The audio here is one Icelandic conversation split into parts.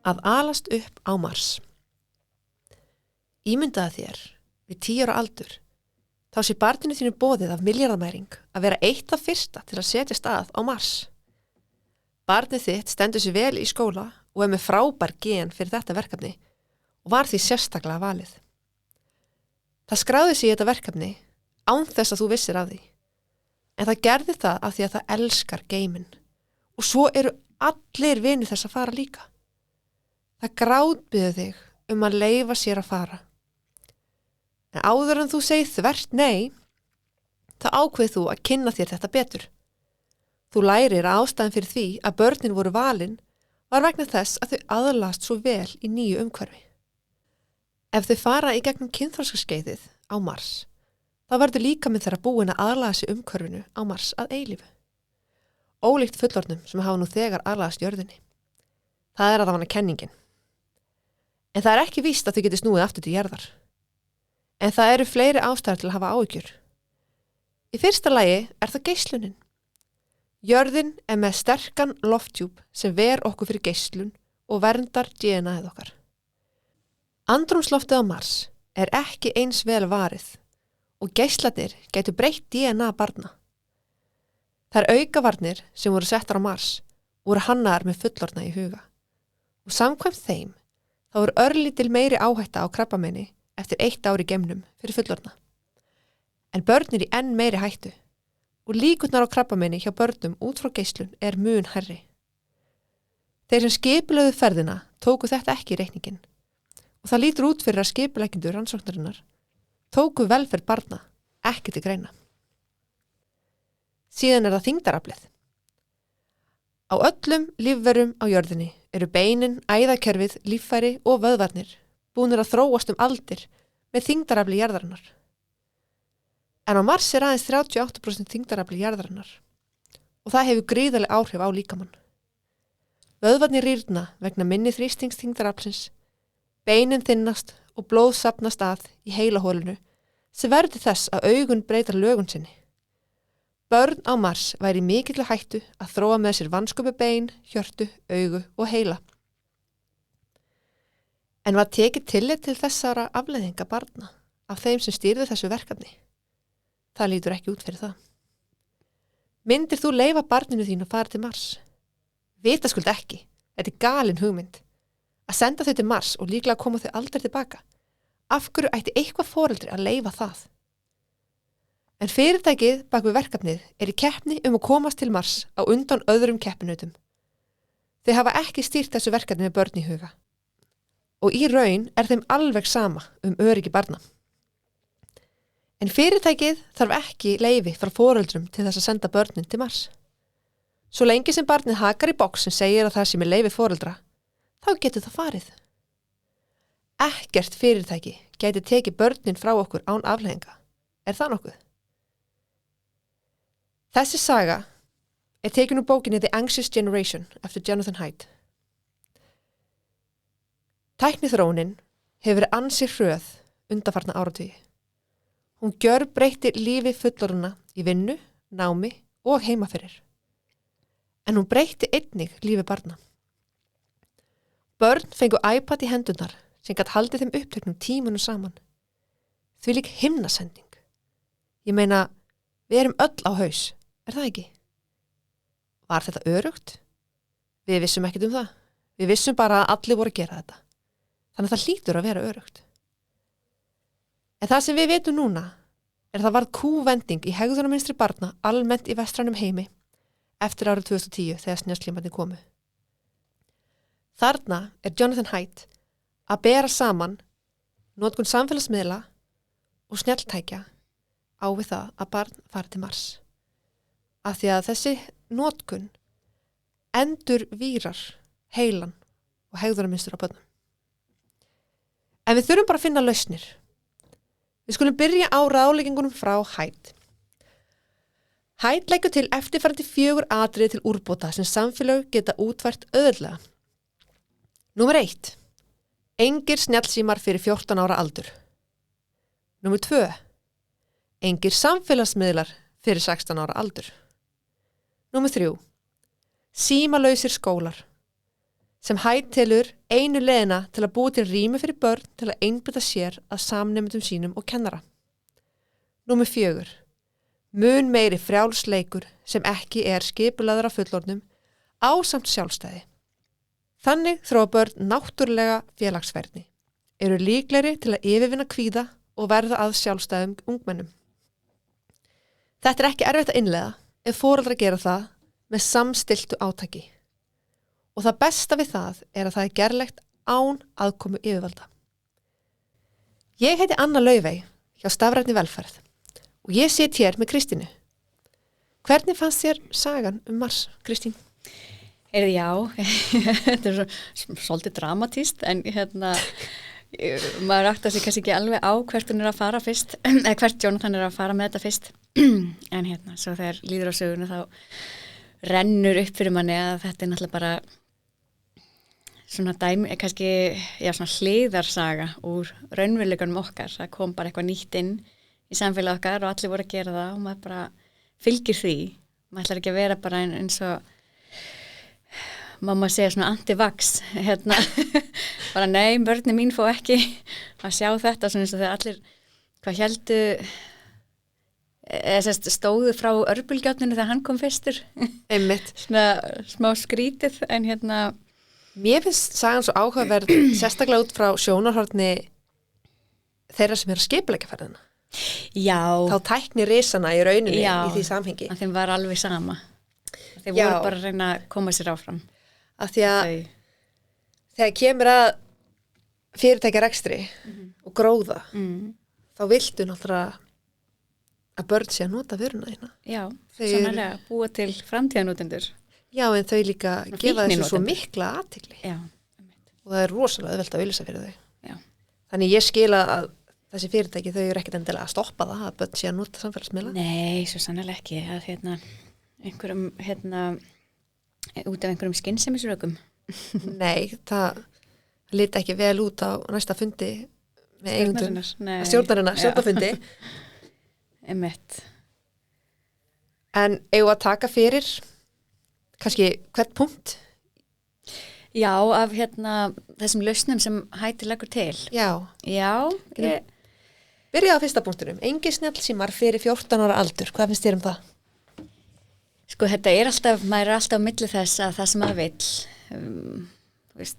Að alast upp á Mars. Ímyndaðu þér, við 10 ára aldur, þá sé barninu þínu boðið af milljarðamæring að vera eitt af fyrsta til að setja stað á Mars. Barnið þitt stendur sér vel í skóla og með frábær gen fyrir þetta verkefni og var því sérstaklega valið. Það skráði sig í þetta verkefni án þess að þú vissir af því. En það gerði það af því að það elskar geiminn og svo eru allir vinir þess að fara líka. Það grátbiður þig að leyfa sér að fara. En áður en þú segir þvert nei, þá ákveð þú að kynna þér þetta betur. Þú lærir að ástæðan fyrir því að börnin voru valin var vegna þess að þau aðlast svo vel í nýju umhverfi. Ef þau fara í gegnum kynþroskaskeiðið á Mars, þá verður líkaminn þeirra búin að aðlaga sig umhverfinu á Mars að eilífu. Ólíkt fullorðnum sem hafa nú þegar aðlagast jörðinni. Það er að það vana kenningin. En það er ekki víst að þau geti snúið aftur til jarðar. En það eru fleiri ástæður til að hafa áhyggjur. Í fyrsta lagi er það geislunin. Jörðin er með sterkan lofthjúp sem ver okkur fyrir geislun og verndar DNA-ið okkar. Andrúmsloftið á Mars er ekki eins vel varið og geislarnir gætu breytt DNA barna. Þær aukavarnir sem voru settar á Mars voru hannaðar með fullorðna í huga. Og samkvæmt þeim þá er örlítil meiri áhætta á krabbameini eftir 1 ár í geimnum fyrir fullorðna. En börn í enn meiri hættu og líkurnar á krabbameini hjá börnum út frá geislun er mun hærri. Þeir sem skipulögðu ferðina tóku þetta ekki í reikninginn og það lítur út fyrir að skipuleggjendur rannsóknarinnar tóku velferð barna ekki til greina. Síðan er það þyngdaraflið. Á öllum lífverum á jörðinni eru beinin, æðakerfið, líffæri og vöðvarnir búnir að þróast aldir með þyngdarafli jarðarinnar. En á Mars er aðeins 38% þyngdarafli jarðarinnar og það hefur gríðarleg áhrif á líkamann. Vöðvarnir rýrna vegna minni þrýstings þyngdaraflsins, beinin þynnast og blóð safnast að í heilahólinu sem verður þess að augun breytar lögun sinni. Börn á Mars væri mikilvæg hættu að þróa með sér vansköpu bein, hjörtu, augu og heila. En var tekið tillit til þessara afleiðinga barna af þeim sem stýrðu þessu verkefni? Það lítur ekki út fyrir það. Myndir þú leyfa barninu þín að fara til Mars? Vitaskuld ekki, þetta er galin hugmynd. Að senda þau til Mars og líklega koma þau aldrei tilbaka. Af hverju ætti eitthvað foreldri að leyfa það? En fyrirtækið bak við verkefnið er í keppni að komast til Mars á undan öðrum keppinautum. Þau hafa ekki stýrt þessu verkefni með börn í huga. Og í raun er þeim alveg sama öryggi barna. En fyrirtækið þarf ekki leyfi frá foreldrum til þess að senda börnin til Mars. Svo lengi sem barnið hakar í box sem segir að það sé með leyfi foreldra, þá getur það farið. Ekkert fyrirtæki gæti tekið börnin frá okkur án afleiðinga. Er það nokkuð? Þessi saga er tekin úr bókinni The Anxious Generation eftir Jonathan Haidt. Tækniþróunin hefur verið ansi hröð undanfarna áratugi. Hún gjörbreytti lífi fullorðinna í vinnu, námi og heimaferðir. En hún breytti einnig lífi barna. Börn fengu iPad í hendurnar sem gat haldið þeim uppteknum tímunum saman. Þvílík himnasending. Ég meina, við erum öll á haus. Er það ekki? Var þetta öruggt? Við vissum ekkert það. Við vissum bara að allir voru að gera þetta. Þannig að það hlýtur að vera öruggt. En það sem við vitum núna er að það varð kúvending í hegðunarmynstri barna almennt í vestrænum heimi eftir árið 2010 þegar snjallsímarnir komu. Þarna er Jonathan Haidt að bera saman notkun samfélagsmiðla og snjalltækja á við það að barn fari til Mars. Af því að þessi notkun endur vírar heilan og hegðunarmynstur á börnum. En við þurfum bara að finna lausnir. Við skulum byrja á ráðleggingunum frá Haidt. Haidt leggur til eftirfarandi 4 atriði til úrbóta sem samfélög geta útfært auðveldlega. Númer 1. Engir snjallsímar fyrir 14 ára aldur. Númer 2. Engir samfélagsmiðlar fyrir 16 ára aldur. Númer 3. Símalausir skólar. sem hættelur einu leiðina til að búa til rými fyrir börn til að einbytta sér að samnemendum sínum og kennara. Númer 4. Mun meiri frjálsleikur sem ekki skipulagður af fullorðnum ásamt sjálfstæði. Þannig þróa börn náttúrulega félagsfærni, eru líklegri til að yfirvinna kvíða og verða að sjálfstæðum ungmennum. Þetta ekki erfitt að innleiða ef foreldrar gera það með samstilltu átaki. Og það besta við það að það gerlegt án aðkomu yfirvalda. Ég heiti Anna Laufey hjá Stafrænni velferð og ég sit hér með Kristínu. Hvernig fannst þér sagan Mars, Kristín? Já, þetta svolítið dramatískt, en maður áttar sig kannski ekki alveg á hvert hún að fara fyrst, eða hvert Jonathan að fara með þetta fyrst. En svo þegar líður á söguna þá rennur upp fyrir manni að þetta náttúrulega bara svona dæmi, kannski, svona hliðarsaga úr raunveruleikanum okkar. Það kom bara eitthvað nýtt inn í samfélag okkar og allir voru að gera það og maður bara fylgir því. Maður ætlar ekki að vera bara eins og mamma segja svona anti-vax, bara nei, börnin mín fá ekki að sjá þetta, svona eins og þegar allir, hvað héldu, stóðu frá örbulgjátninu þegar hann kom fyrstur. Einmitt. Svona smá skrítið, en Mér finnst sagan svo áhugaverð, sérstaklega út frá sjónarhorni þeirra sem að skipuleggja ferðina. Já. Þá tækni risana í rauninni í því samhengi. Já, þeim var alveg sama. Þeir voru bara að reyna að koma sér áfram. Af því að þegar kemur að fyrirtækja rekstri og gróða, þá viltu náttúrulega að börn sé að nota vöruna þína. Já, sannarlega búa til framtíðanótendur. Já, en þau líka gefa þessu svo mikla athygli. Já. Og það rosalega auðvelt að auglýsa fyrir þau. Já. Þannig ég skil að þessi fyrirtæki, þau eru ekkert endilega að stoppa það, að börn sé að nota samfélagsmiðla. Nei, svo sannarlega ekki. Að einhverjum, út af einhverjum skynsemisrökum. Nei, það liti ekki vel út á næsta fundi með eigundum. Stjórnafundi. Einmitt. En eigum að taka fyrir kannski hvert punkt? Já, af þessum lausnum sem Hættir leggur til. Já. Byrja á fyrsta punktinum. Engir snjallsímar fyrir 14 ára aldur. Hvað finnst þér það? Sko, maður alltaf á milli þess að það sem maður vill.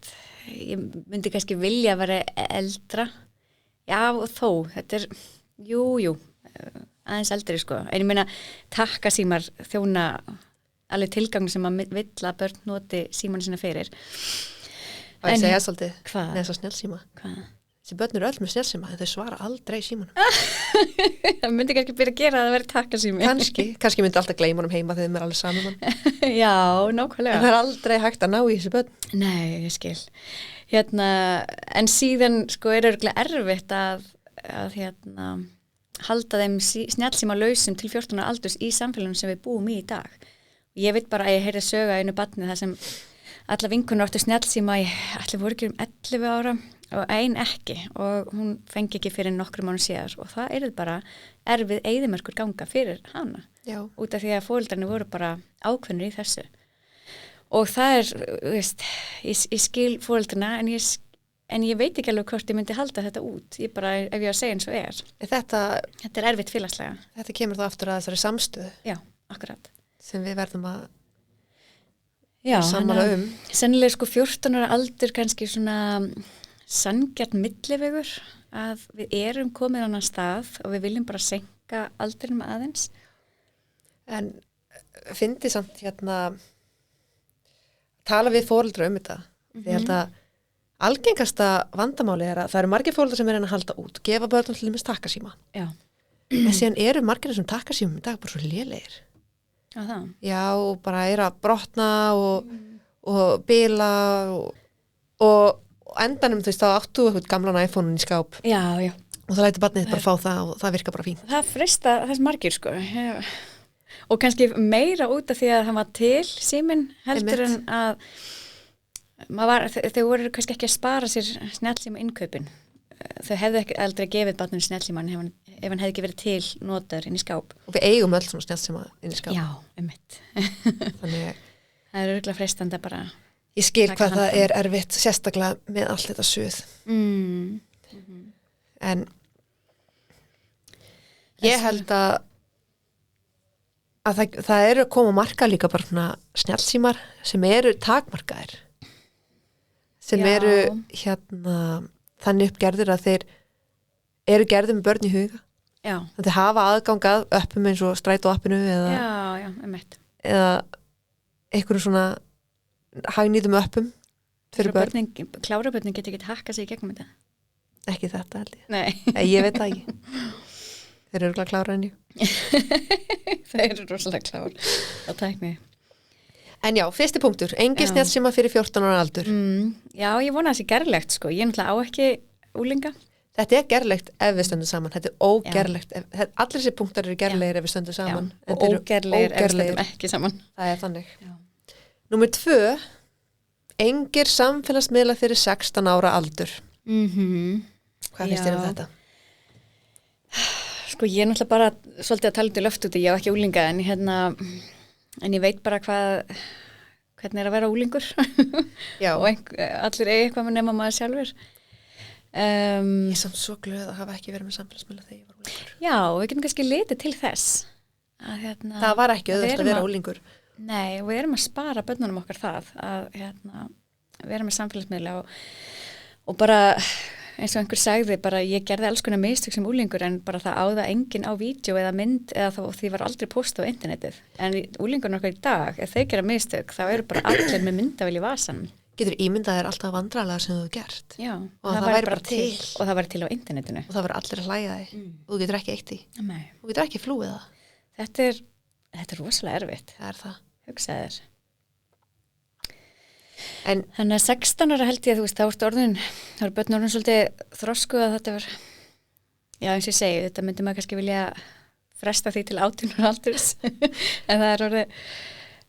Ég myndi kannski vilja að vera eldra. Já, og þó, þetta jú, aðeins eldri, sko. En ég meina, takkasímar þjóna alveg tilgang sem að vill að börn noti símanu sína fyrir. Og ég segja svolítið með þess að snjallsíma. Hvað? Þessi börn eru öll með snjallsíma en þau svara aldrei símanum. Það myndi kannski byrja að gera að það veri takkasími. Kannski myndi alltaf gleyma honum heima þegar þeim alveg saman mann. Já, nákvæmlega. En það aldrei hægt að ná í þessi börn. Nei, ég skil. En síðan sko örugglega erfitt að halda þeim snjallsíma lausum til 14 ára aldurs í samfélagum sem við búum í dag. Ég veit bara að ég heyrði sögu á einu barni þar sem alla vinkonur áttu snjallsíma allir voru ekki 11 ára og ein ekki og hún fengi ekki fyrir nokkrum mánuðum síðar og það er bara erfið eyðimerkur ganga fyrir hana. Já. Út af því að foreldrarnir voru bara ákveðnir í þessu. Og það ég skil foreldrarna en ég veit ekki alveg hvort ég myndi halda þetta út. Ég bara, ef ég að segja eins og Þetta er erfitt félagslega. Þetta kemur þá aftur að þessari samstöðu. Já, akkurat. Sem við verðum að sammála sennilega sko 14 ára aldur kannski svona sanngjarn millivegur að við erum komin á annan stað og við viljum bara seinka aldrinum aðeins. En fyndi samt tala við foreldra þetta. Ég held að algengasta vandamáli að það eru margir foreldrar sem að halda út, gefa börnum til dæmis takkasíma. Já. En síðan eru margir þessum takkasímum í dag bara svo lélegir. Já, og bara að brotna og bila og endanum þá áttu eitthvað gamlan iPhone-un í skáp. Já. Og það læti barnið bara fá það og það virkar bara fínt. Það frista þess margir sko. Já. Og kannski meira út af því að það var til síminn heldur en að þau voru kannski ekki að spara sér snjallsíma innkaupin. Þau hefðu ekki aldrei gefið barninu snjallsíman ef hann hefði ekki verið til notaður inn í skáp. Og við eigum öll svona snjallsíma inn í skáp. Já, einmitt. Þannig það er örugglega freistandi bara. Ég skil Taka hvað það hann er erfitt, sérstaklega með allt þetta suð. En ég held að það eru að koma marka líka bara svona snjallsímar sem eru takmarkaðir. Sem Já. eru þannig uppgerðir að þeir eru gerðir með börn í huga. Já. Þannig að þeir hafa aðgang að appum eins og strætó appinu Já, eða einhverjum svona hagnýtum appum fyrir börn. Klárabörnin getur ekki hakkað sig í gegnum þetta. Ekki þetta held ég. Nei. Ég veit það ekki. Þeir eru örugglega klárari en ég. Þeir eru rosalega klár á tækni. En já, fyrsti punktur. Engin snjallsíma fyrir 14 ára aldur. Já, ég vona þessi gerlegt sko. Ég náttúrulega á ekki úlinga. Þetta er gerlegt ef við stöndum saman. Þetta er ógerlegt. Allir þessi punktar eru gerlegir ef við stöndum saman. Já. Og ógerlegir ef við stöndum ekki saman. Það er þannig. Númer 2. Engir samfélagsmiðla fyrir 16 ára aldur. Hvað finnst þér um þetta? Sko ég er náttúrulega bara svolítið að tala út í löft úti, ég á ekki úlinga en ég veit bara hvernig er að vera úlingur og allir eigi eitthvað með nema maður sjálfur. Ég er samt svo glöð að hafa ekki verið með samfélagsmiðla þegar ég var úlingur. Já, við getum kannski litið til þess. Það var ekki auðvitað að vera úlingur. Nei, og við erum að spara börnunum okkar það að vera með samfélagsmiðla og bara eins og einhver sagði bara ég gerði alls konar mistök sem úlingur en bara það áða enginn á vídeo eða mynd eða því var aldrei postað á internetið en úlingurinn okkar í dag, ef þeir gera mistök þá eru bara allir með myndavél í vasanum. Getur ímyndað þér alltaf vandrarlega sem þú hefur gert. Já, og það væri bara til. Og það væri til á internetinu. Og það væri allir að hlæja þig. Og þú getur ekki eitt í. Nei. Þú getur ekki flúið það. Þetta er rosalega erfitt. Það er það. Hugsaðu þér. En þannig að 16 ára held ég, þú veist, þá eru börn orðin svolítið þroskuð að þetta var, já eins og ég segi, þetta myndi maður kannski vilja fresta því til 18 ára aldurs, en það er orðið,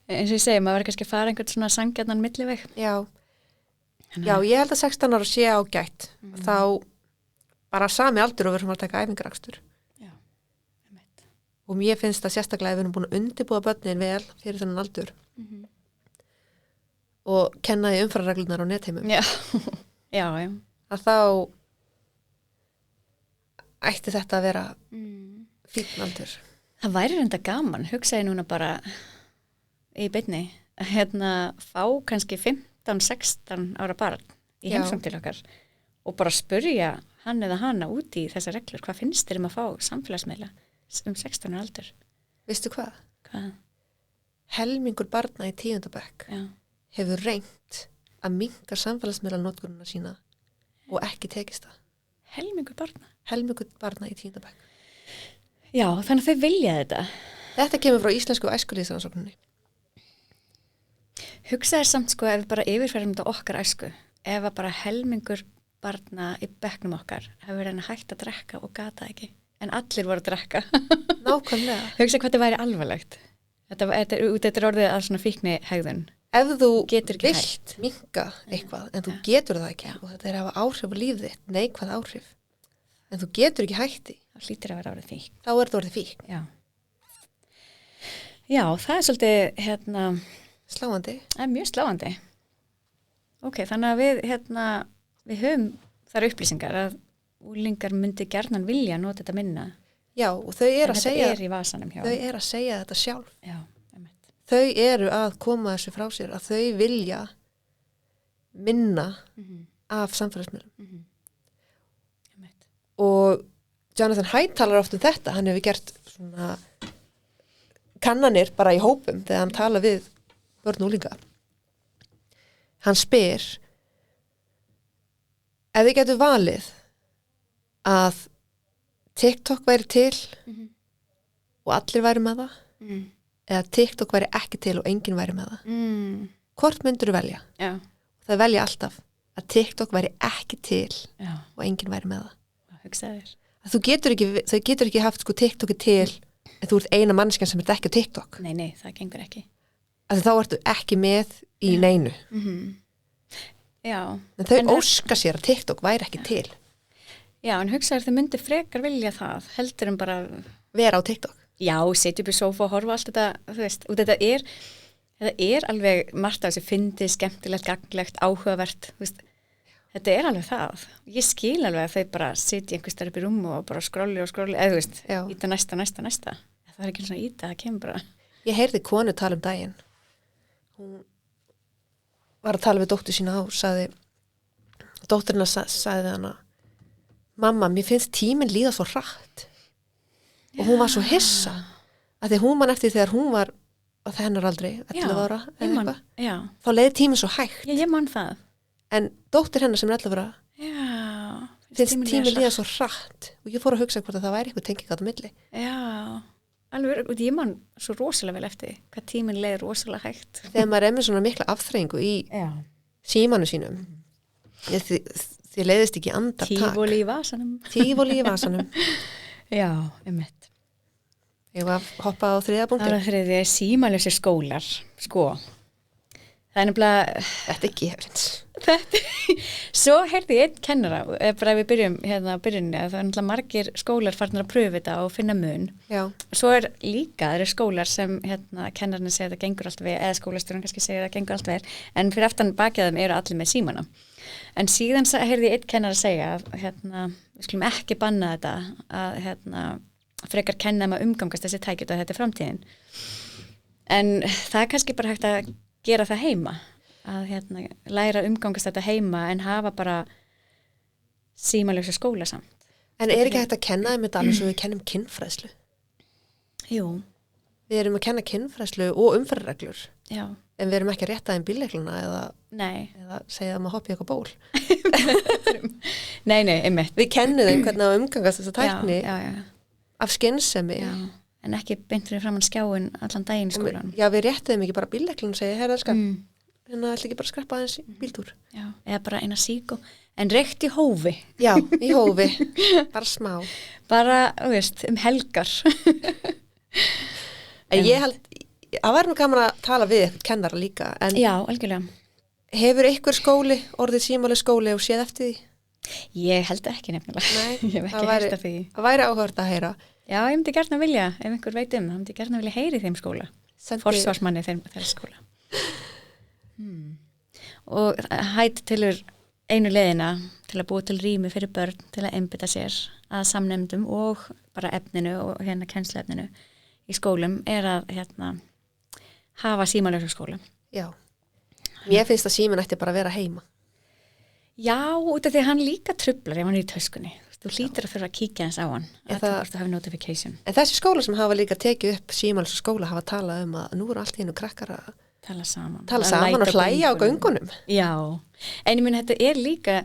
eins og ég segi, maður verður kannski að fara einhvern svona sanngjarnan milliveg. Já, ég held að 16 ára sé ágætt, þá bara sami aldur og við erum að taka æfingarakstur. Já, og mér finnst það sérstaklega að við erum búin að undirbúa börnin vel fyrir þennan aldur. Og kenna því umfrareglunar á netheimum. Já. Að þá ætti þetta að vera fínn aldur. Það væri reynda gaman, hugsa ég núna bara í beinni, að fá kannski 15-16 ára barn í heimsókn til okkar og bara spurja hann eða hana út í þessar reglur, hvað finnst þér að fá samfélagsmiðla 16 ára aldur? Veistu hvað? Hvað? Helmingur barna í 10. bekk. Já. Hefur reynt að minnka samfélagsmiðla notkununa sína og ekki tekist það. Helmingur barna? Helmingur barna í 10. bekk. Já, þannig að þau vilja þetta. Þetta kemur frá íslensku æskulýðsrannsókninni. Hugsaðu samt sko ef við bara yfirferðum þetta okkar æsku, ef að bara helmingur barna í bekknum okkar hefur verið hægt að drekka og gata ekki, en allir voru að drekka. Nákvæmlega. Hugsaðu hvað þetta væri alvarlegt. Þetta er orðið að svona fíkni hegðun. Ef þú vilt minnka eitthvað en þú getur það ekki og þetta er að hafa áhrif á lífið þitt, neikvæð áhrif en þú getur ekki hætti þá hlýtur að vera orðið fík. Þá er þetta orðið fík. Já, það er svolítið sláandi. Það er mjög sláandi. Ok, þannig að við höfum þar upplýsingar að úlingar myndi gjarnan vilja nota þetta minna. Já, og þau eru að segja þetta í vasanum hjá. Þau eru að segja þetta sjálf. Já. Þau eru að koma þessu frá sér að þau vilja minna af samfélagsmiðlum. Og Jonathan Haidt talar oft um þetta, hann hefur gert svona kannanir bara í hópum þegar hann tala við börn og úlinga. Hann spyr ef þið getur valið að TikTok væri til og allir væri með það eða TikTok væri ekki til og enginn væri með það. Hvort myndur þú velja? Já. Það velja alltaf að TikTok væri ekki til og enginn væri með það. Hugsaðu þér. Þau getur ekki haft sko TikToki til en þú ert eina mannskjan sem er ekki á TikTok. Nei, það gengur ekki. Þá ertu ekki með í neinu. Já. En þau óska sér að TikTok væri ekki til. Já, en hugsaðu þér þau myndi frekar vilja það heldur bara vera á TikTok. Já, setja upp í sófa og horfa allt þetta, þú veist, og þetta Það alveg margt af þessi fyndið, skemmtilegt, gagnlegt, áhugavert, þú veist, þetta alveg það. Ég skil alveg að þau bara sitja einhvers staðar upp í rúm og bara skrolli, eða þú veist, íta næsta. Það ekki svona íta, það kemur bara. Ég heyrði konu tala daginn. Hún var að tala við dóttur sína dótturina sagði hana, mamma, mér finnst tíminn líða svo hratt. Og hún var svo hissa, að því hún man eftir þegar hún var á hennar aldrei, 11 ára eða eitthvað, þá leiði tíminn svo hægt. Já, ég man það. En dóttir hennar sem 11 ára, finnst tíminn líða svo hratt og ég fór að hugsa hvort að það væri eitthvað tenging á það milli. Já, alveg, og ég man svo rosalega vel eftir hvað tíminn leiði rosalega hægt. Þegar maður með svona mikla afþreyingu í símanu sínum, því leiðist ekki andartak. Tífóli í vasanum. Já, einmitt. Ég var hoppað á 3. punkti. Það þriðja símalösi skólar, sko. Það nefnilega... Þetta gefins. Svo heyrði ég einn kennara, bara við byrjum hérna á byrjunni, að það náttúrulega margir skólar farnir að pröfu þetta og finna mun. Já. Svo líka, það skólar sem hérna kennarinn segir að það gengur allt vel, eða skólastjórinn kannski segir að það gengur allt vel, en fyrir aftan bakjaðum allir með símana. En síðan heyrði ég einn kennara að segja að hérna, við skulum ekki banna þetta, að hérna, frekar kenna að umgangast þessi tækjut að þetta framtíðin. En það kannski bara hægt að gera það heima, að hérna, læra umgangast þetta heima en hafa bara símalösa skóla samt. En ekki hægt að kenna þeim þetta alveg svo við kennum kynfræðslu? Jú. Við erum að kenna kynfræðslu og umferðarreglur. Já. En við erum ekki að rétta þeim bílleikluna eða segja að maður hoppi eitthvað ból. Nei, einmitt. Við kennum þeim hvernig að umgangast þessa tækni. Já. Af skynsemi. Já, en ekki beintur framan skjáin allan daginn í skólan. Já, við réttum ekki bara bílleiklun og segja, herra, en það ætla ekki bara að skreppa aðeins í bíltúr. Já, eða bara eina síkó. En reykt í hófi. Já, í hófi. Bara smá. Bara, þú veist, helgar. En ég held, það var nú gaman að tala við eitthvað kennara líka. En já, algjörlega. Hefur ykkur skóli, orðið símáli skóli og séð eftir því? Ég held ekki nefnilega. Nei, ég hef ekki heyrt af því. Það væri áhugavert að heyra. Já, ég myndi gjarna vilja, ef einhver veit það myndi gjarna vilja heyri þeim skóla. Forsvarsmanni þeirra skóla. Og hætt tilur einu leiðina til að búa til rými fyrir börn til að einbytta sér að samnefndum og bara efninu og hérna kennsluefninu í skólum að hérna hafa símalösa skóla. Já. Mér finnst að síminn ætti bara að vera heima. Já, út af því að hann líka truflar ef hann í töskunni. Þú hlýtur að þurfa að kíkja hans á hann að þú vorst að hafa notification. En þessi skóla sem hafa líka tekið upp símalösa skóla hafa talað að nú eru allt í einu krakkar að tala saman og hlæja á göngunum. Já, en ég mun þetta líka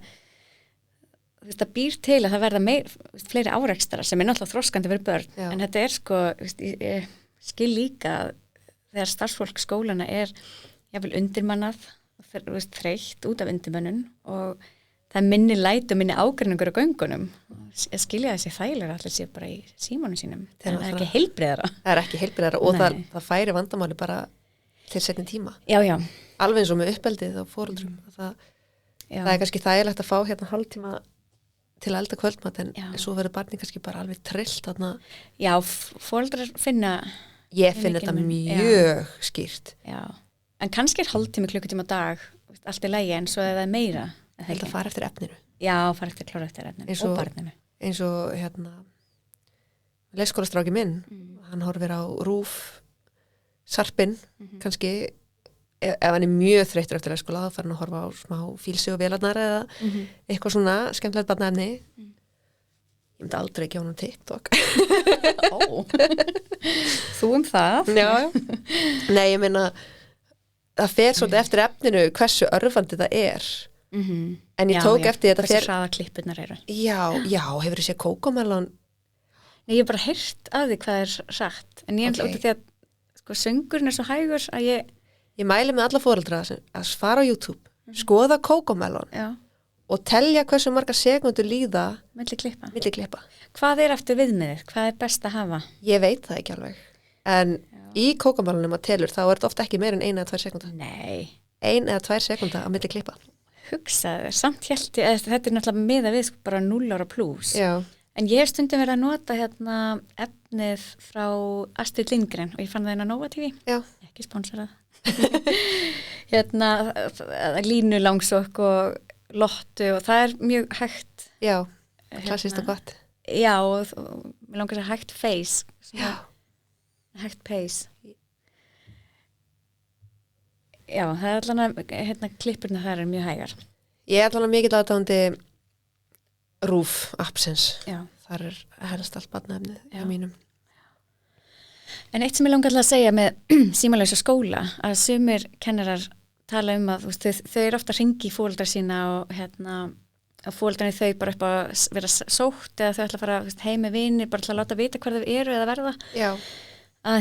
þetta býr til að það verða fleiri árekstara sem náttúrulega þroskandi fyrir börn. Já. En þetta sko, ég skil líka þegar starfsfólk skólana jafnvel undirmannað þreytt út af undirmönnun og það minni læt og minni ágreiningur á göngunum. Ég skilja þessi þægilega allir sé bara í símanum sínum. Það ekki heilbrigðara. Það ekki heilbrigðara og það færi vandamáli bara til setni tíma. Já. Alveg eins og með uppeldið og foreldrum. Það kannski þægilegt að fá hérna hálftíma til að elda kvöldmat en svo verður barni kannski bara alveg trillt þarna. Já, foreldrar finna ég finn þetta mjög skýrt. Já. En kannski hálftími klukkutíma á dag allt í lagi en svo það meira. Það fara eftir efninu. Já, fara eftir klára eftir efninu og barninu. Eins og hérna leikskólastráki minn, hann horfir á RÚV sarpinn, kannski ef hann mjög þreyttur eftir leikskóla þá fara hann að horfa á smá fílsi og vélarnar eða eitthvað svona skemmtilegt barnaefni. Ég myndi aldrei ekki á hann TikTok. Þú það? Já. Nei, ég meina það fer svolítið eftir efninu hversu örfandi það en ég tók eftir þetta hversu hraða klippurnar eru. Já, hefur þið séð Kókómelon? Nei, ég hef bara heyrt af því hvað hratt en ég út af því að sko, söngurinn svo hægur að ég mæli með alla foreldra að fara á YouTube skoða Kókómelon og telja hversu margar sekundur líða milli klippa. Hvað eftir viðmiðið? Hvað best að hafa? Ég veit það ekki alveg en í Kókómelonum að telur þá þetta ofta ekki meir en 1 eða 2 sekúndur. Nei. 1 eða 2 sekúndur á milli klippa. Hugsaðu, samt held ég þetta náttúrulega miða við bara 0 ára plus. Já. En ég hef stundum verið að nota hérna efnið frá Astrid Lindgren og ég fann það inn á Nova TV. Já. Ekki sponsorað. línu langsokk og lottu og það er mjög hægt. Já, klassist og gott. Já, og mér langar að hægt face. Já. Hægt pace. Já, það er allan klippurna þar er mjög hægar. Ég er allan mikið aðdáandi RÚV appsins. Já. Þar er helst allt barnaefnið hjá mínum. En eitt sem ég langar að segja með símalausa skóla, að sumir kennarar tala að þau eru ofta að hringi í foreldra sína og að foreldrarnir þau bara upp að vera sótt eða þau ætla að fara heim með vinir bara til að láta vita hvar þau eru eða verða. Já. Að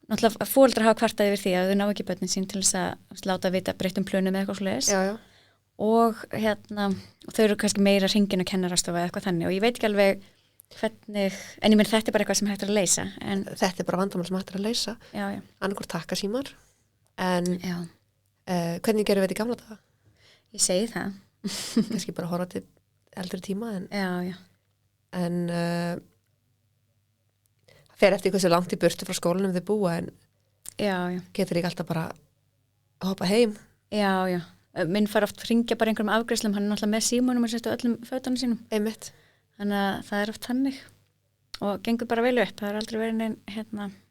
náttúrulega foreldrar hafa kvartað yfir því að þau ná ekki börnin sín til þess að láta vita breyttum plönum eða eitthvað svoleiðis. Já, já. Og þau eru kannski meira hringin að kennarastofa eða eitthvað þannig og ég veit ekki alveg hvernig, en ég menn þetta er bara eitthvað sem hægt er að leysa. En þetta er bara vandamál sem hægt er að leysa. Já, já. Annarkvort takkasímar, en hvernig gerum við þetta í gamla daga? Ég segi það. Kannski bara horfa til eldri tíma, já. En það fer eftir hversu langt í burtu frá skólanum þau búa, en já. Getur ekki alltaf bara að hoppa heim. Já. Minn far oft hringja bara einhverjum afgreiðslum, hann er náttúrulega með símanum og sestu öllum fötunum sínum. Einmitt. Þannig að það er oft þannig og gengur bara vel upp, það er aldrei verið neinn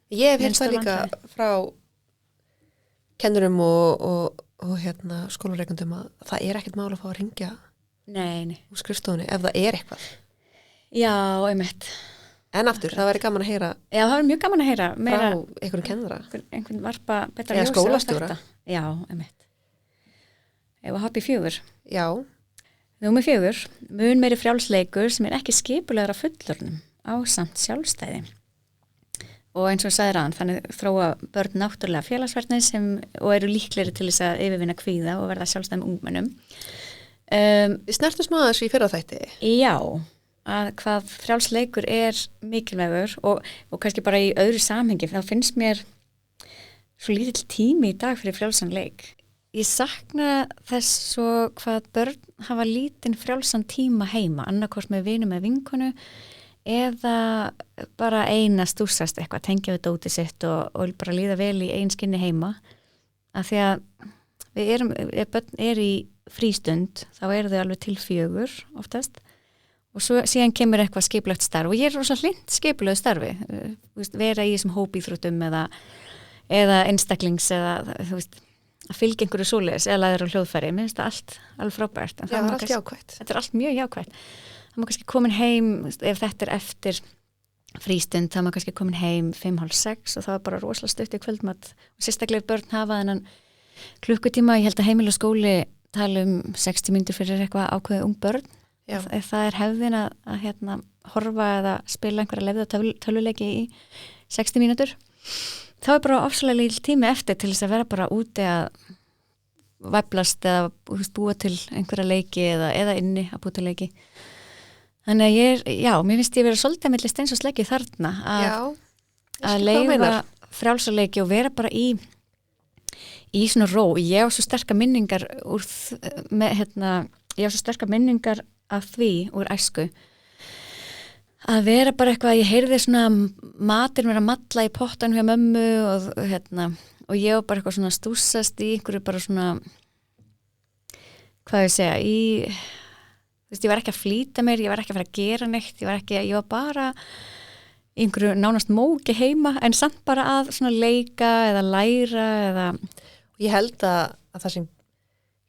Ég hef heyrt það líka frá kennurum og skólareikundum að það er ekkert mál að fá að hringja úr skrifstofunni ef það er eitthvað. Já, einmitt. En aftur, það væri gaman að heyra. Já, það væri mjög gaman að heyra. Meira, frá einhverjum kennara. Einhvern varpa betra ljósi á skólastjóra. Já, einmitt. Ef að hoppa í 4. Já. Númer 4, mun meiri frjálsleikur sem er ekki skipulegur af fullorðnum ásamt sjálfstæði. Og eins og sagði ráðan, þannig þróa börn náttúrulega félagsverðni og eru líklegri til þess að yfirvinna kvíða og verða sjálfstæðum ungmennum. Við snertum smá þessu í fyrra þætti. Já, að hvað frjálsleikur er mikilvægur og kannski bara í öðru samhengi, þá finnst mér svo lítill tími í dag fyrir frjálsan leik. Ég sakna þess svo hvað börn hafa lítinn frjálsan tíma heima, annarkvort með vinum eða vinkonu eða bara eina stúsast eitthvað, tengja við dótið sitt og bara líða vel í einskinni heima. Af því að ef börn í frístund, þá eru þau alveg til 4 oftast og síðan kemur eitthvað skipulegt starf og ég er rosa hlynnt skipulegu starfi, vera í þessum hópíþróttum eða einstaklings eða þú veist, að fylgja einhverju svoleiðis eða læra á hljóðfæri, mér finnst það allt frábært. Já, það er allt jákvætt. Þetta er allt mjög jákvætt. Það má kannski komin heim, ef þetta er eftir frístund, það má kannski komin heim 5:30 og það er bara rosalega stutt í kvöldmat og sérstaklega börn hafa þennan klukkutíma, ég held að heimili og skóli tala 60 mínútur fyrir eitthvað ákveðið ung börn. Já. Ef það er hefðin að horfa eða spila einhverja lefða tölvuleiki í 60 mínútur, þá er bara ofsalega lítill tími eftir til þess að vera bara úti að væflast eða búa til einhverja leiki eða inni að búa til leiki. Þannig að mér finnst ég vera svolítið milli steins og sleggju þarna að leyfa frjálsarleiki og vera bara í svona ró. Ég á svo sterkar minningar af því úr æsku að vera bara eitthvað, ég heyrði svona matur mér að malla í pottan hjá mömmu og ég var bara eitthvað svona stúsast í einhverju bara svona hvað ég segja ég var ekki að flýta mér, ég var ekki að fara að gera neitt, ég var bara í einhverju nánast móki heima en samt bara að svona leika eða læra eða ég held að það sem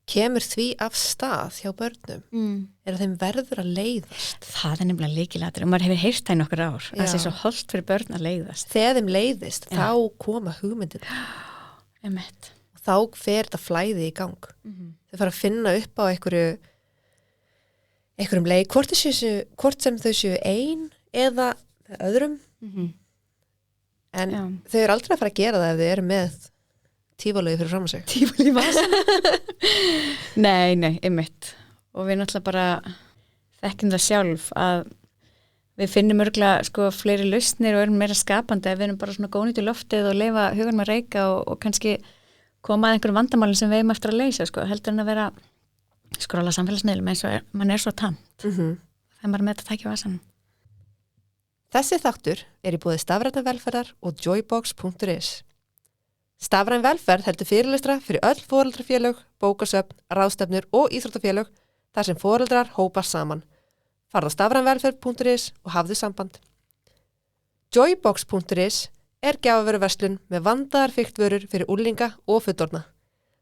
kemur því af stað hjá börnum er að þeim verður að leiðast. Það er nefnilega lykilatriði og maður hefur heyrt það í nokkur ár að það sé svo hollt fyrir börn að leiðast. Þegar þeim leiðist, þá koma hugmyndir. Emmett. Og þá fer þetta flæði í gang. Þau fara að finna upp á einhverjum leik, hvort sem þau séu ein eða öðrum. En þau eru aldrei að fara að gera það ef þau eru með tífalögi fyrir fram að sig. Tífalögi vasan? Nei, einmitt. Og við náttúrulega bara þekkjum það sjálf að við finnum örgulega fleiri lausnir og erum meira skapandi ef við erum bara svona góðnýtt í loftið og leifa huganum að reika og kannski koma að einhverjum vandamálum sem við eigum eftir að leysa, heldur en að vera skrolla samfélagsmiðlum eins og mann er svo tamt. Það er bara með þetta tækja vasan. Þessi þáttur er í boði stafrænnar velferðar og joybox.is. Stafræn velferð heldur fyrirlestra fyrir öll foreldrafélög, bókasöfn, ráðstefnur og íþróttafélög þar sem foreldrar hópast saman. Farðu á stafrænvelferð.is og hafðu samband. Joybox.is er gjafavöruverslun með vandaðar fiktvörur fyrir unglinga og fullorðna.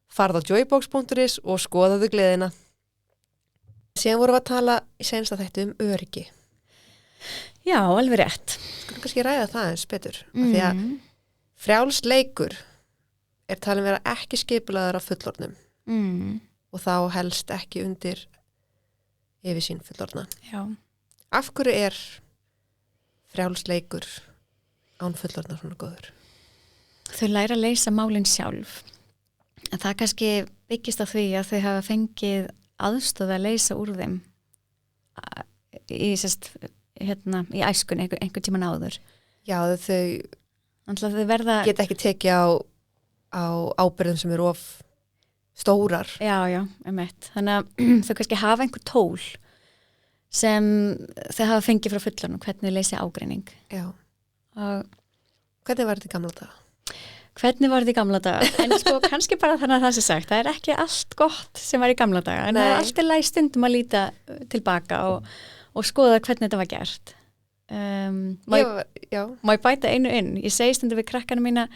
Farðu á joybox.is og skoðaðu gleðina. Síðan vorum við að tala í seinasta þætti öryggi. Já, alveg rétt. Skulum kannski ræða það eins betur. Því að frjáls leikur er talin vera ekki skipulaður af fullorðnum og þá helst ekki undir yfirsýn fullorðna. Já. Af hverju er frjáls leikur án fullorðna svona góður? Þau læra að leysa málin sjálf. En það kannski byggist á því að þau hafa fengið aðstöð að leysa úr þeim í æskunni einhvern tímann áður. Já, þau geta ekki tekið á ábyrðum sem eru of stórar. Já, einmitt. Þannig að þau kannski hafa einhver tól sem þau hafa fengið frá fullorðnum, hvernig leysi ágreining. Já. Og hvernig var þetta í gamla daga? Hvernig var þetta í gamla daga? En sko kannski bara þannig að það sé sagt, það er ekki allt gott sem var í gamla daga, en það er alltaf læg stundum að líta tilbaka og skoða hvernig þetta var gert. Má ég bæta einu inn? Ég segi stundum við krakkana mína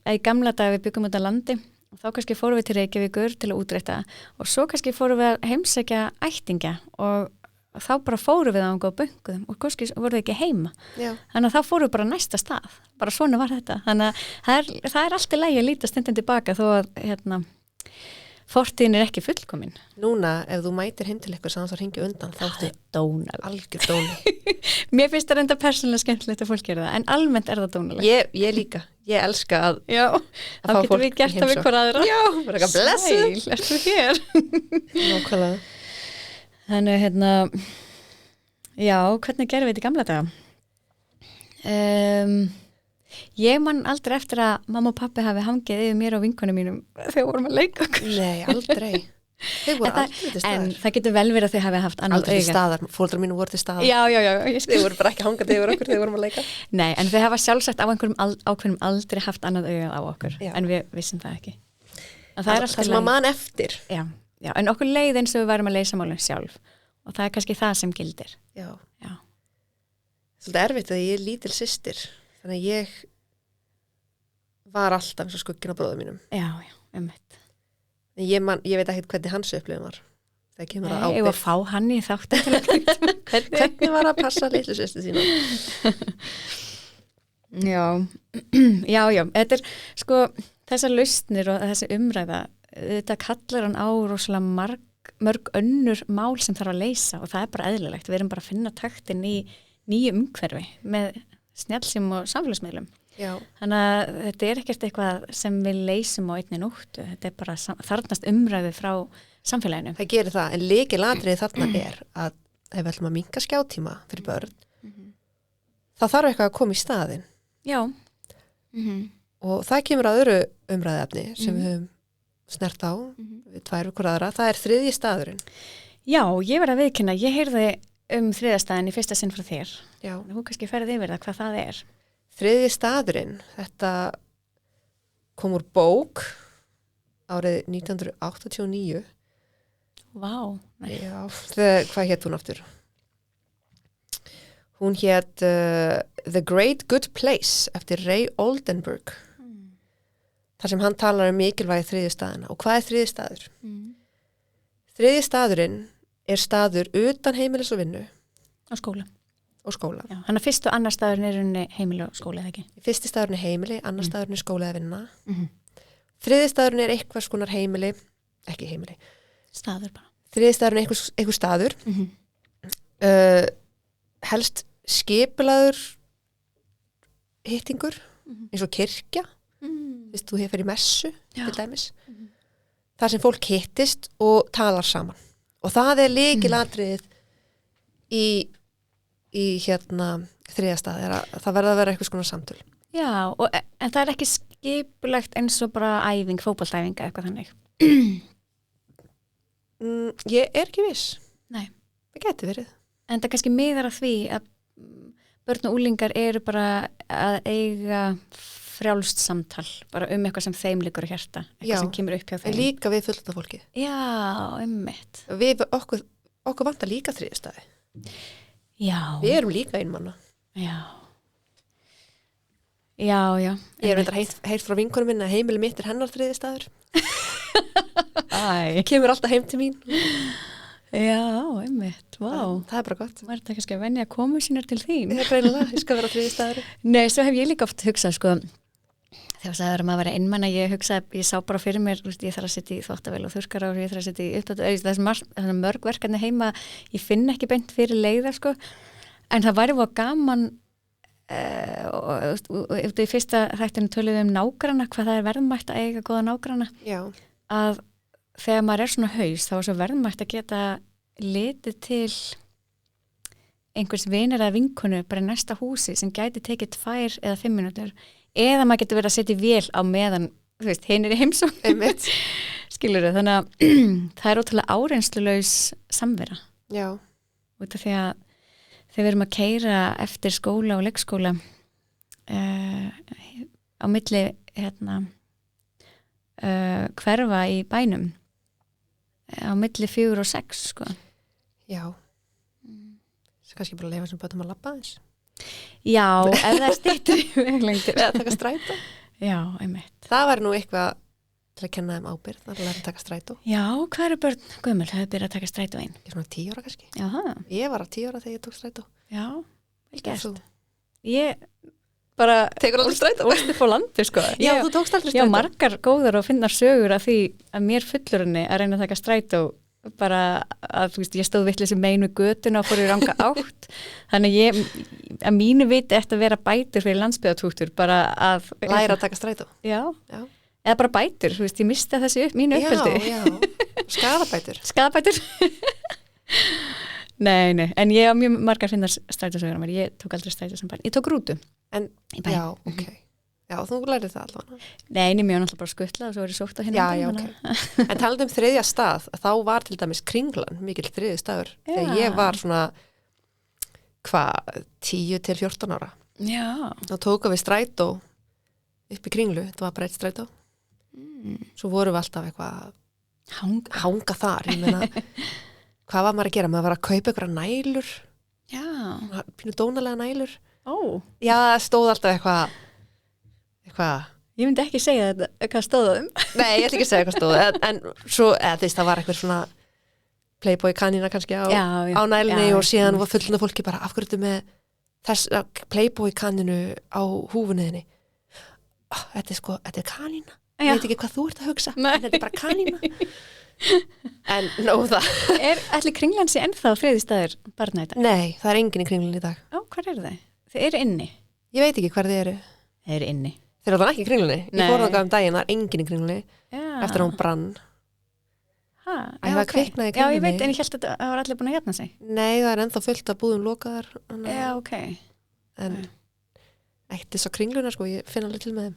að í gamla daga við byggum út á landi og þá kannski fórum við til Reykjavíkur til að útrétta og svo kannski fórum við að heimsækja ættingja og þá bara fórum við á og bunkuðum og kannski voru við ekki heima. Já. Þannig að þá fórum við bara næsta stað. Bara svona var þetta. Þannig að það er alltaf lægi að líta stundum tilbaka þó að fortíðin er ekki fullkomin. Núna, ef þú mætir heim til eitthvað sem það ringi undan, þá ertu dónaleg. Algjör dónaleg. Mér finnst það reynda persónulega skemmtilegt að fólk gera það, en almennt er það dónaleg. Ég líka. Ég elska að þá getum við gert það við hver aðra. Já, bara eitthvað blessuð. Sæl, ertu hér? Nákvæmlega. Þannig, já, hvernig gerum við þetta í gamla daga? Ég man aldrei eftir að mamma og pappi hafi hangið yfir mér og vinkonum mínum þegar vorum að leika okkur. Nei, aldrei. Þau voru aldrei til staðar. En það getur vel verið að þau hafi haft annað auga. Aldrei til staðar, foreldrar mínu voru til staðar. Já. Þau voru bara ekki hangað yfir okkur þegar vorum að leika. Nei, en þau hafa sjálfsagt á einhverjum ákveðnum aldrei haft annað auga á okkur, en við vissum það ekki. Það sem að man eftir. Já, en okkur leið eins og við værum að leysa málum sjálf og það er kannski það sem gildir. Já. Svolítið erfitt að ég er lítil systir, þannig að ég var alltaf eins og skugginn á bróðum mínum. Já, einmitt. En ég veit ekki hvernig hans upplifun var. Það kemur að ábyrgð. Ég var að fá hann í þáttin til að hvernig var að passa litlu systir sína? Já, þetta er sko þessar lausnir og þessi umræða, þetta kallar hann á rosalega mörg önnur mál sem þarf að leysa og það er bara eðlilegt. Við erum bara að finna taktin í nýju umhverfi með snjallsím og samfélagsmiðlum. Já. Þannig að þetta er ekkert eitthvað sem við leysum á einni nóttu. Þetta er bara þarnast umræðu frá samfélaginu. Það gerir það, en lykilatriði þarna er að ef við ætlum að minnka skjátíma fyrir börn, þá þarf eitthvað að koma í staðinn. Já. Og það kemur að öðru umræðefni sem við höfum snert á, við tvær við hver aðra, það er þriðji staðurinn. Já, ég verð að viðkynna, ég heyrði þriðja staðinn í fyrsta sinn frá þér. Já. Þú kannski ferði yfir það, hvað það er. Þriðji staðurinn, þetta kom úr bók árið 1989. Vá. Já, hvað hét hún aftur? Hún hét The Great Good Place eftir Ray Oldenburg. Þar sem hann talar mikilvægi þriðju staðina. Og hvað er þriðji staður? Þriðji staðurinn er staður utan heimilis og vinnu. Og skóla. Já, hann er fyrst og annar staðurinn er heimili og skóla, eða ekki? Fyrsti staðurinn er heimili, annar staðurinn er skóla eða vinna. Þriðji staðurinn er eitthvað skonar heimili, ekki heimili. Staður bara. Þriðji staðurinn er eitthvað staður. Helst skipulaður hittingur, eins og kirkja. Þú hefur í messu, til dæmis. Þar sem fólk hittist og talar saman. Og það er lykilatriðið í þriðja stað. Það verða að vera eitthvað svona samtöl. Já, en það er ekki skipulagt eins og bara æfing, fótboltæfinga eitthvað þannig. Ég er ekki viss. Nei. Það geti verið. En það kannski miðar að því að börn og úlingar eru bara að eiga frjálst samtal, bara eitthvað sem þeim liggur á hjarta, eitthvað sem kemur upp hjá þeim. En líka við fullorðna fólkið. Já, einmitt. Okkur vantar líka þriðjustæði. Já. Við erum líka einmanna. Já. Já. Ég hef reyndar heyrt frá vinkonum minna að heimili mitt hennar þriðjustæður. Kemur alltaf heim til mín. Já, einmitt, vá. Það bara gott. Var þetta kannski að venja að koma sínar til þín? Ég greinilega, ég skal vera þriðjustæður. Nei, svo hef ég líka oft hugsað, sko, þegar það er að vera einmanna, ég sá bara fyrir mér, ég þarf að setja í þvottavél og þurrkara og ég þarf að setja í upptátt, það er mörg verkefni heima, ég finn ekki beint fyrir leiðar, sko, en það væri voða gaman, og í fyrsta þættinu töluðum nágranna, hvað það er verðmætt að eiga góða nágranna. Já. Að þegar maður er svona haus, þá er svo verðmætt að geta litið til einhvers vinir eða vinkonu bara í næsta húsi sem gæti tekið 2 eða 5 mínútur eða maður getur verið að setja í vél á meðan, þú veist, hinn er í heimsókn. Skilur þau, þannig að það er ótrúlega áreynslulaus samvera. Já. Út af því að þegar við erum að keyra eftir skóla og leikskóla á milli hverfa í bænum á milli 4 og 6, sko. Já. Það er kannski bara að leifa sem bötum að labba þess. Já, ef það er styttur í veglengdir. Eða taka strætó. Já, einmitt. Það var nú eitthvað til að kenna þeim ábyrgð, það er að læra að taka strætó. Já, hvað eru börn gömul, hefur byrjað að taka strætó einn? Ég er svona 10 ára kannski. Jaha. Ég var á 10 ára þegar ég tók strætó. Já, vel gert. Þú? Ég bara tekur aldrei strætó. Ólst upp á landi, sko. Já, þú tókst aldrei strætó. Já, margar góðar og finnar sögur af því að mér fullurinni að reyna að taka strætó bara að, þú veist, ég stóð vitleisi megin við götuna og fór í ranga átt. Þannig að mínu viti eftir að vera bætur fyrir landsbyggðartúktur, bara að læra að taka strætó. Já. Eða bara bætur, þú veist, ég mista þessi mínu uppeldi. Já. Skadabætur. Skadabætur. Nei, en ég á mjög margar finnar strætósögur á mér. Ég tók aldrei strætó sem barn. Ég tók rútu. Já, ok. Já, þú lærið það allavega. Nei, mér var náttúrulega bara skutlað og svo er ég sótt á hérna. Já, ok. En talandi þriðja stað, þá var til dæmis Kringlan mikill þriðji staður. Þegar ég var svona, 10 til 14 ára. Já. Þá tókum við strætó upp í Kringlu. Þetta var bara eitt strætó. Svo vorum við alltaf eitthvað hanga þar. Ég meina, hvað var maður að gera? Maður var að kaupa eitthvað nælur. Já. Pínu dónalega nælur. Já, það stóð alltaf eitthvað. Ég myndi ekki segja þetta, hvað stóð um. Nei, ég ætla ekki að segja hvað stóð. En svo, það var eitthvað svona Playboy kanína kannski á nælunni og síðan var fullna fólki bara afhverju með þess Playboy kaninu á húfunniðinni. Þetta er kanína. Ég veit ekki hvað þú ert að hugsa. En þetta er bara kanína. En nóg það. Ætli Kringlan sé ennþá þriðjustæður barna í dag? Nei, það er enginn í Kringlan í dag. Hvar eru þau? Þau eru inni. Ég veit ekki hvar þau eru. Þau eru inni. Þeir eru alltaf ekki í Kringlunni. Ég fór þangað daginn, það er enginn í Kringlunni. Eftir að hún brann. Það kviknaði í Kringlunni. Já, ég veit, en ég held að það var allir búin að jafna sig. Nei, það er ennþá fullt af búðum lokaðar. Já, ok. En ekkert þess að Kringluna, sko, ég finn alveg til með þeim.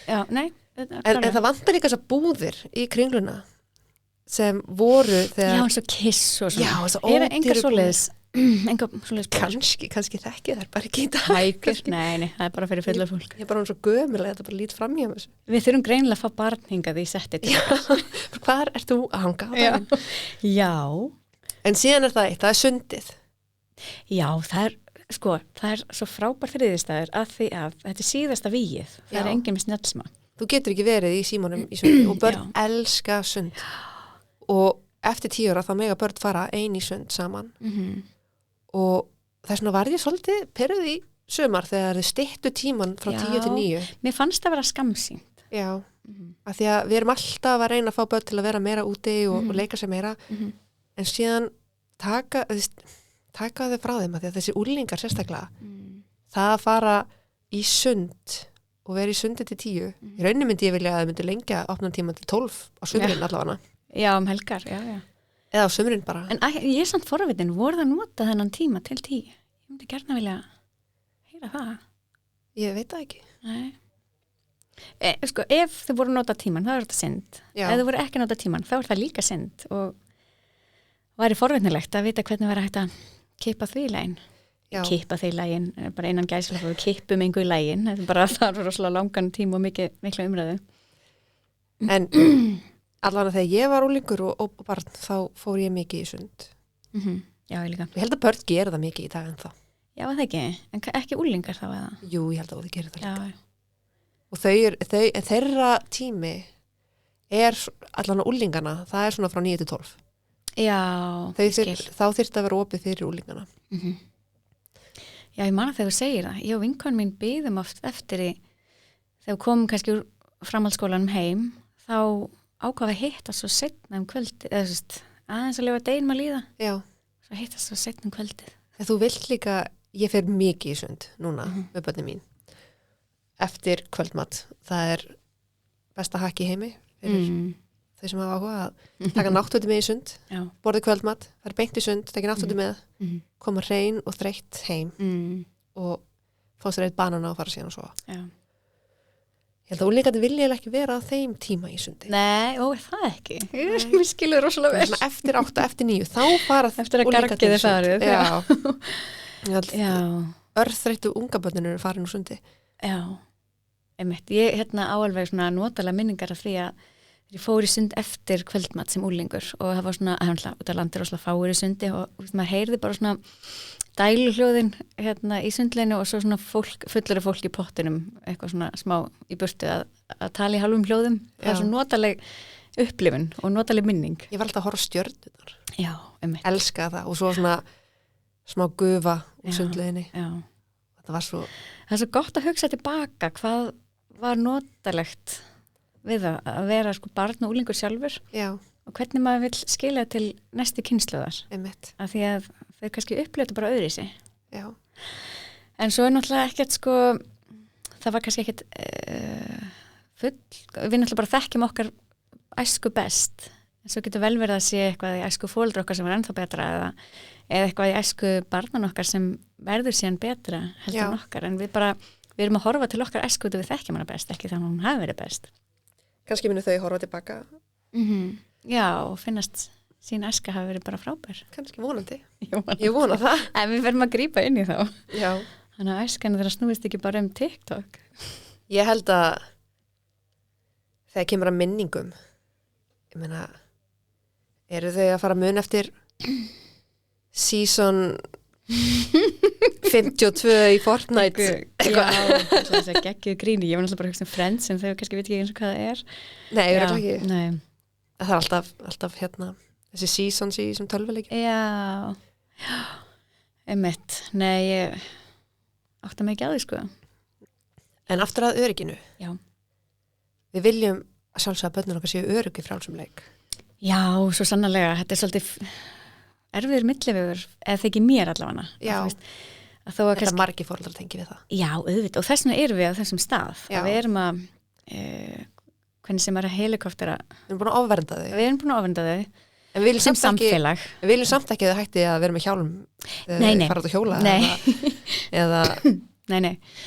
Já, nei. En það vantar líka þessar búðir í Kringluna sem voru þegar... Já, eins og Kiss og svona. Já, þess að ódýru búðir. Kannski þekki þær bara ekki í dag. Nei, það er bara fyrir fulla fólk. Ég er bara svo gömulega, þetta bara lít fram hjá þessu. Við þurfum greinilega að fá barn hingað í settið. Hvað ert þú að hanga á það? Já. En síðan er það sundið. Já, það er svo frábær þriðjustæður að því að þetta er síðasta vígið. Það er enginn með snjallsma. Þú getur ekki verið í símanum í sundi og börn elska sund. Og eftir 10 ára þá mega börn fara ein í sund saman. Og þess vegna var ég svolítið perið í sumar þegar þið styttu tíman frá 10 til 9. Mér fannst það að vera skamsýnt. Já, af því að við erum alltaf að reyna að fá börn til að vera meira úti og leika sér meira. En síðan taka þau frá þeim að því að þessi úlingar sérstaklega, það að fara í sund og vera í sundi til 10. Í rauninni myndi ég vilja að þau myndi lengja opna tíma til 12 á sumrin allavega. Já, helgar, já. Eða á sumrin bara. En ég er samt forvitin, voru það nota þennan tíma til 10? Ég myndi gerna vilja heyra það. Ég veit það ekki. Nei. Ef þau voru nota tíman, þá er þetta synd. Já. Ef þau voru ekki nota tíman, þá er það líka synd og væri forvitnilegt að vita hvernig væri hægt að kippa því í legin. kippa þeir lægin, bara innan gæsla við kippum einhver lægin, þetta er bara það er rosalega langan tíma og mikla umræðu. En allan að þegar ég var úlingur og barn, þá fór ég mikið í sund. Já, ég líka. Ég held að börn gera það mikið í dag en þá. Já, það ekki, en ekki úlingar þá eða? Jú, ég held að þau gera það líka. Já. Og þeirra tími allan á úlingana, það er svona frá 9 til 12. Já, Þá þyrfti að vera opið fyrir úlingana. Já, ég man að þegar þú segir það. Ég og vinkon mín biðum oft eftir þegar við komum kannski úr framhaldsskólanum heim, þá ákvað að hitta svo seinna kvöldið, eða aðeins að lifa deginum að líða. Já. Svo hitta svo seinna kvöldið. En þú vilt líka, ég fer mikið í sund núna með börnin mín. Eftir kvöldmat, það er besta hakk í heimi fyrir þau sem hafa áhuga að taka náttúti með í sund, borðið kvöldmat, það er beint í sund, taka náttúti með, koma hrein og þreytt heim og fá sér eitt banana og fara síðan og sofa. Já. Ég held að úlingandi vilja ekki vera á þeim tíma í sundi. Nei, það ekki. Við skilum rosalega vel. Eftir 8, eftir 9, þá fara eftir að gargið er farið. Já. Örþreyttu ungabönninu er farin úr sundi. Já, einmitt. Ég áalveg svona notalega minningar af því að ég fór í sund eftir kvöldmat sem úlingur og það var svona, út af landir og fáir í sundi og maður heyrði bara svona dæluhljóðin í sundleinu og svo svona fullari fólk í pottinum, eitthvað svona smá í burtu að tala í hálfum hljóðum. Það er svona notaleg upplifun og notaleg minning. Ég var alltaf að horfa á stjörnunar. Já, einmitt. Elska það og svo svona smá gufa úr sundleginni. Já. Það var svo... Það er svo gott að hugsa tilbaka hvað var notalegt við að vera barn og úlingur sjálfur. Já. Og hvernig maður vill skila til næstu kynslóðar. Einmitt. Af því að þau kannski upplifðu bara öðru í sig. Já. En svo er náttúrulega ekkert það var kannski ekkert við náttúrulega bara þekkjum okkar æsku best. En svo getur vel verið að sé eitthvað í æsku foreldra okkar sem var ennþá betra eða eitthvað í æsku barnan okkar sem verður síðan betra heldur en okkar. En við erum að horfa til okkar æsku og við þekkjum hana best, ekki þannig að hún hafi verið best. Kannski munu þau horfa tilbaka. Já, og finnast sín æska hafi verið bara frábær. Kannski vonandi. Ég vona það. En við verðum að grípa inn í þá. Já. Þannig að æskan þeirra snúist ekki bara TikTok. Ég held að þegar kemur að minningum, ég meina, eru þau að fara að mun eftir season 52 í Fortnite? Já, þess að geggjuð gríni. Ég var náttúrulega bara að hugsa Friends en þau kannski veit ekki eins og hvað það er. Nei, ég veit ekki. Nei. Það er alltaf þessi seasons í sem tölvuleiki. Já, einmitt. Nei, ég átta mig ekki að því, En aftur að örygginu. Já. Við viljum að sjálfsögða að börnur okkar séu öryggi frálsum leik. Já, svo sannarlega. Þetta er svolítið erfiður millivegur, eða það ekki mér allavega. Já. Þetta margir foreldrar tengi við það. Já, auðvitað. Og þess vegna erum við á þessum stað. Að við erum að hvernig sem er að helikoptera. Við erum búin að ofvernda þau. Við erum búin að ofvernda þau. En við viljum sem samfélag. Við viljum samt ekki að það hætti að vera með hjálm fara út að hjóla eða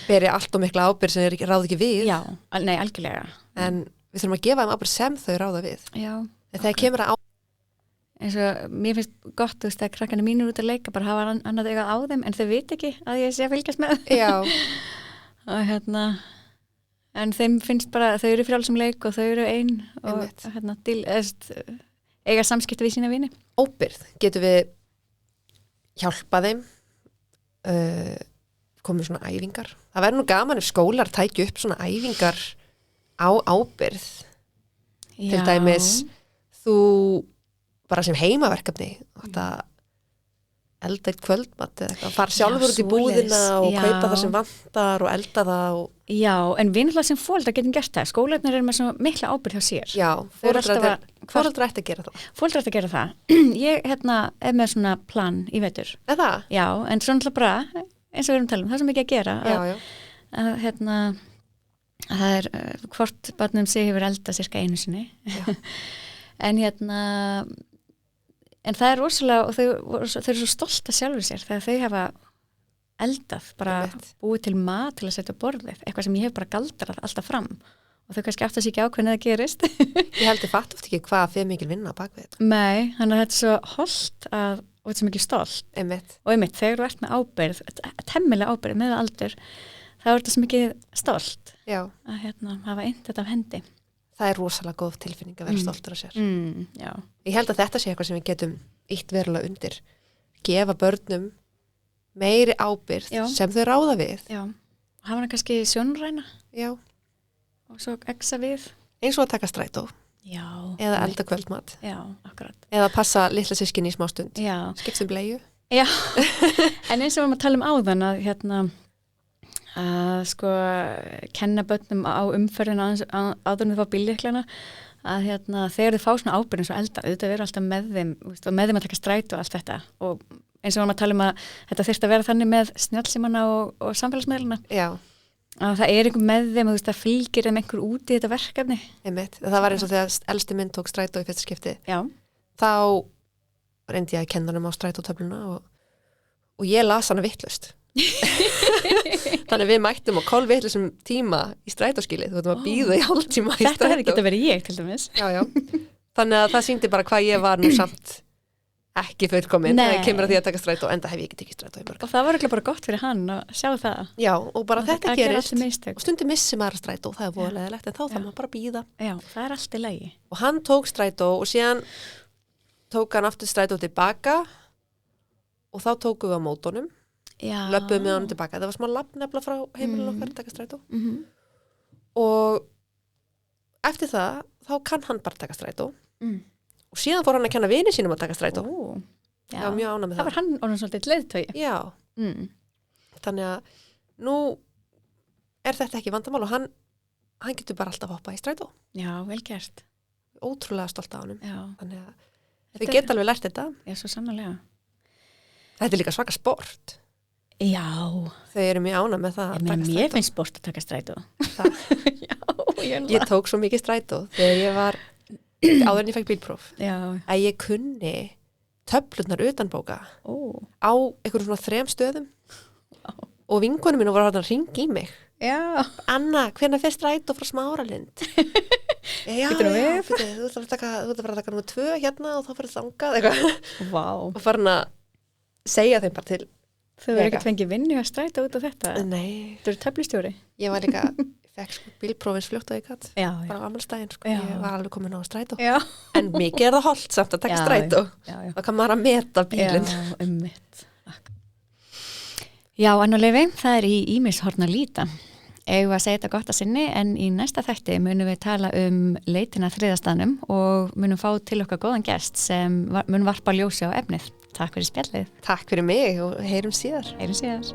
beri allt og mikla ábyrgð sem þeir ráð ekki við. Já, nei, algjörlega. En við þurfum að gefa þeim ábyrgð sem þau ráða við. Já. En þegar kemur að eins og mér finnst gott, þú veist, að krakkarnir mínir út að leika bara hafa annað auga á þeim, en þau veit ekki að ég sé að fylgjast með. Já. Og en þeim finnst bara, þau eru frjálsum leik og þau eru ein og eiga samskipti við sína vini. Ábyrgð, getum við hjálpað þeim, komið svona æfingar. Það verður nú gaman ef skólar tækju upp svona æfingar á ábyrgð. Til dæmis, þú bara sem heimaverkefni þetta elda eitt kvöldmat eða eitthvað, fara sjálfur út í búðina og kaupa það sem vantar og elda það Já, en við náttúrulega sem foreldrar getum gert það. Skólarnir eru með svo mikla ábyrgð hjá sér. Já, foreldrar ætti að gera það. Foreldrar ætti að gera það. Ég er með svona plan í vetur. Eða? Já, en svo náttúrulega bara eins og við erum að tala það er svo mikið að gera að það er hvort barnum sig hefur eldað cirka einu sinni. En það er rosalega og þau eru svo stolt að sjálfur sér þegar þau hafa eldað, bara búið til mat til að setja á borðið, eitthvað sem ég hef bara galdrað alltaf fram og þau kannski átt að sé ekki á hvernig það gerist. Ég heldur fatt oft ekki hvað fyrir mikil vinna á bakvið. Nei, þannig að þetta er svo hollt að og þetta er svo mikið stolt einmitt, og einmitt, þegar þú ert með ábyrgð, temmilega ábyrgð með aldur, þá er þetta svo mikið stolt já, að hafa einnt af hendi. það er rosalega góð tilfinning að vera stoltur af sér. Já. Ég held að þetta sé eitthvað sem við getum ítt verulega undir. Gefa börnum meiri ábyrgð Já. sem þau ráða við. Já, hafa hana kannski sjónræna Já. og svo exa við. Eins og að taka strætó Já. eða elda kvöldmat Já, akkurat. eða passa litla systkini í smá stund. Já. Skiptum bleiu. Já, en eins og við varum að tala um áðan að að sko kenna börnum á umferðina áður en þau fá bíllyklana að þegar þau fá svona ábyrgð svo eldar, auðvitað vera alltaf með þeim að taka strætó og allt þetta og eins og við varum að tala um að þetta þyrfti að vera þannig með snjallsímana og samfélagsmiðluna Já, að það er einhver með þeim og það fylgir þeim einhver út í þetta verkefni. einmitt. Það var eins og þegar elsti minn tók strætó í fyrsta skipti. Já. Þá reyndi ég að kenna hann á strætótöfluna og ég las hana vitlaust. Þannig við mættum á kolvitlausum tíma í strætóskilið. Þú veitum að býða í hálftíma í strætó. Þetta hefði getað verið ég til dæmis. Já, já. Þannig að það sýndi bara hvað ég var nú samt ekki fullkomin þegar kemur að því að taka strætó, en það hef ég ekki tekið strætó í mörg. Og það var ekki bara gott fyrir hann að sjá það. Já, og bara þetta gerist. Og stundum missi maður strætó, það er voðalegilegt, en þá þarf maður bara að býða. Já, það er allt í lagi. Og hann tók strætó og síðan tók hann aftur strætó tilbaka og þá tókum við á mótunum. Löppuðum með hann tilbaka. Það var smá lapp nefnilega frá heimilinu okkar að taka strætó. Og eftir það, þá kann hann bara taka strætó. Og síðan fór hann að kenna vini sínum að taka strætó. Já, mjög ánægð með það. Það var hann orðinn svolítið leiðtogi. Já. Þannig að nú er þetta ekki vandamál og hann getur bara alltaf hoppað í strætó. Já, vel gert. Ótrúlega stolt af honum. Já. Þannig að þau geta alveg lært þetta. Já, svo sannarlega. Þetta er líka svaka sport. Já. Þau eru mjög ánægð með það að taka strætó. Mér finnst sport að taka strætó. Já, ég tók svo mikið strætó þegar ég var áður en ég fekk bílpróf. Já. Að ég kunni töflurnar utanbóka á einhverjum svona 3 stöðum. Og vinkonum mínu var að ringa í mig. Já. Anna, hvenær fer strætó frá Smáralind? Já, þú þarf að taka nummer 2 hérna og þá fyrir þangað eitthvað. Vá. Og farin að segja þeim bara til. Þau verður ekkert fengið vinnu að stræta út af þetta? Nei. Þú eru töflustjóri? Ég var líka, fekk sko bílprófins fljótt að ég gatt. Já. Bara á afmælisdaginn sko. Ég var alveg komin á strætó. Já. En mikið er það holdt samt að taka strætó. Já. Það kann maður að meta bílinn. Já, mitt. Já, Anna Leifi, það er í ýmishorn að líta. Eigum að segja þetta gott að sinni, en í næsta þætti munum við tala leitina þriðastanum og munum fá til okkar góðan gest sem mun varpa ljósi á efnið. Takk fyrir spjallið. Takk fyrir mig og heyrum síðar. Heyrum síðar.